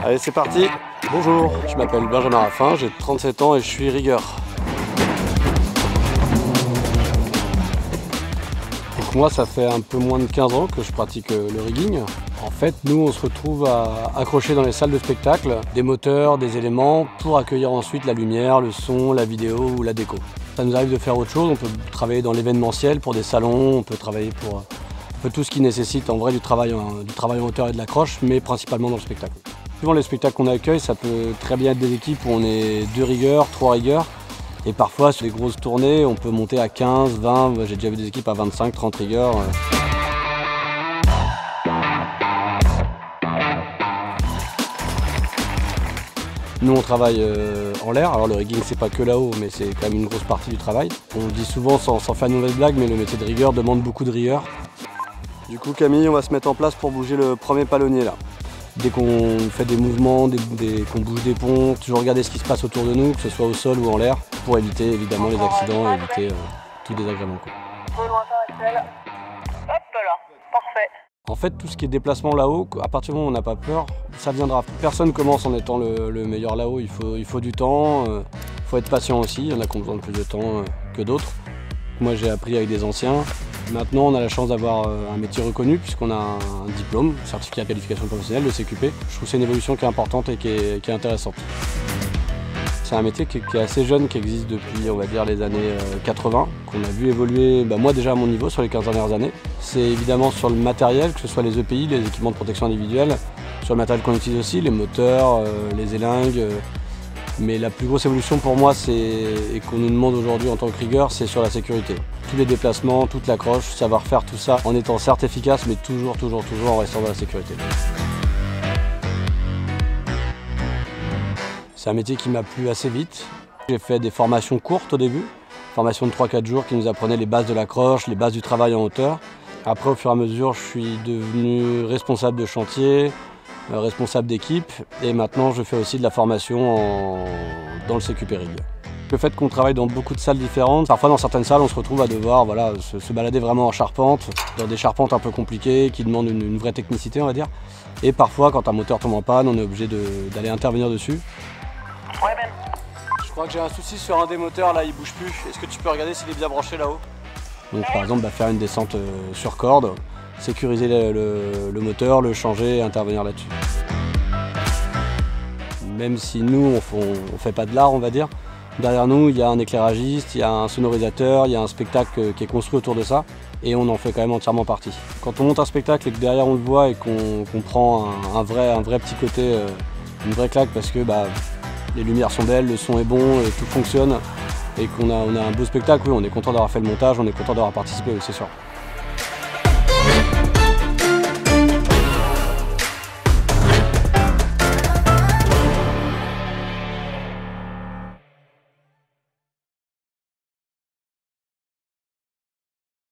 Allez, c'est parti. Bonjour, je m'appelle Benjamin Raffin, j'ai 37 ans et je suis rigueur. Donc moi, ça fait un peu moins de 15 ans que je pratique le rigging. En fait, nous, on se retrouve à accrocher dans les salles de spectacle des moteurs, des éléments pour accueillir ensuite la lumière, le son, la vidéo ou la déco. Ça nous arrive de faire autre chose, on peut travailler dans l'événementiel pour des salons, on peut travailler pour tout ce qui nécessite en vrai du travail en hauteur et de l'accroche, mais principalement dans le spectacle. Suivant les spectacles qu'on accueille, ça peut très bien être des équipes où on est 2 rigueurs, 3 rigueurs. Et parfois, sur les grosses tournées, on peut monter à 15, 20, j'ai déjà vu des équipes à 25, 30 rigueurs. Nous, on travaille en l'air. Alors le rigging, c'est pas que là-haut, mais c'est quand même une grosse partie du travail. On le dit souvent sans faire une mauvaise blague, mais le métier de rigueur demande beaucoup de rigueur. Du coup, Camille, on va se mettre en place pour bouger le premier palonnier là. Dès qu'on fait des mouvements, qu'on bouge des ponts, toujours regarder ce qui se passe autour de nous, que ce soit au sol ou en l'air, pour éviter évidemment les accidents et éviter tout désagrément. Hop là, parfait. En fait, tout ce qui est déplacement là-haut, à partir du moment où on n'a pas peur, ça viendra. Personne commence en étant le meilleur là-haut, il faut du temps, il faut être patient aussi, il y en a qui ont besoin de plus de temps que d'autres. Moi j'ai appris avec des anciens. Maintenant on a la chance d'avoir un métier reconnu puisqu'on a un diplôme, certificat de qualification professionnelle, le CQP. Je trouve que c'est une évolution qui est importante et qui est intéressante. C'est un métier qui est assez jeune, qui existe depuis on va dire les années 80, qu'on a vu évoluer, moi déjà à mon niveau sur les 15 dernières années. C'est évidemment sur le matériel, que ce soit les EPI, les équipements de protection individuelle, sur le matériel qu'on utilise aussi, les moteurs, les élingues. Mais la plus grosse évolution pour moi, et qu'on nous demande aujourd'hui en tant que rigueur, c'est sur la sécurité. Tous les déplacements, toute l'accroche, savoir faire tout ça en étant certes efficace, mais toujours en restant dans la sécurité. C'est un métier qui m'a plu assez vite. J'ai fait des formations courtes au début, formations de 3-4 jours qui nous apprenaient les bases de l'accroche, les bases du travail en hauteur. Après, au fur et à mesure, je suis devenu responsable de chantier, responsable d'équipe, et maintenant je fais aussi de la formation dans le CQP Rig. Le fait qu'on travaille dans beaucoup de salles différentes, parfois dans certaines salles on se retrouve à devoir se balader vraiment en charpente, dans des charpentes un peu compliquées qui demandent une vraie technicité on va dire. Et parfois quand un moteur tombe en panne, on est obligé d'aller intervenir dessus. Ouais Ben. Je crois que j'ai un souci sur un des moteurs là, il bouge plus. Est-ce que tu peux regarder s'il est bien branché là-haut? Donc par exemple faire une descente sur corde, sécuriser le moteur, le changer et intervenir là-dessus. Même si nous, on fait pas de l'art, on va dire, derrière nous, il y a un éclairagiste, il y a un sonorisateur, il y a un spectacle qui est construit autour de ça, et on en fait quand même entièrement partie. Quand on monte un spectacle et que derrière on le voit et qu'on prend un vrai petit côté, une vraie claque parce que les lumières sont belles, le son est bon, et tout fonctionne, et qu'on a un beau spectacle, oui, on est content d'avoir fait le montage, on est content d'avoir participé, oui, c'est sûr.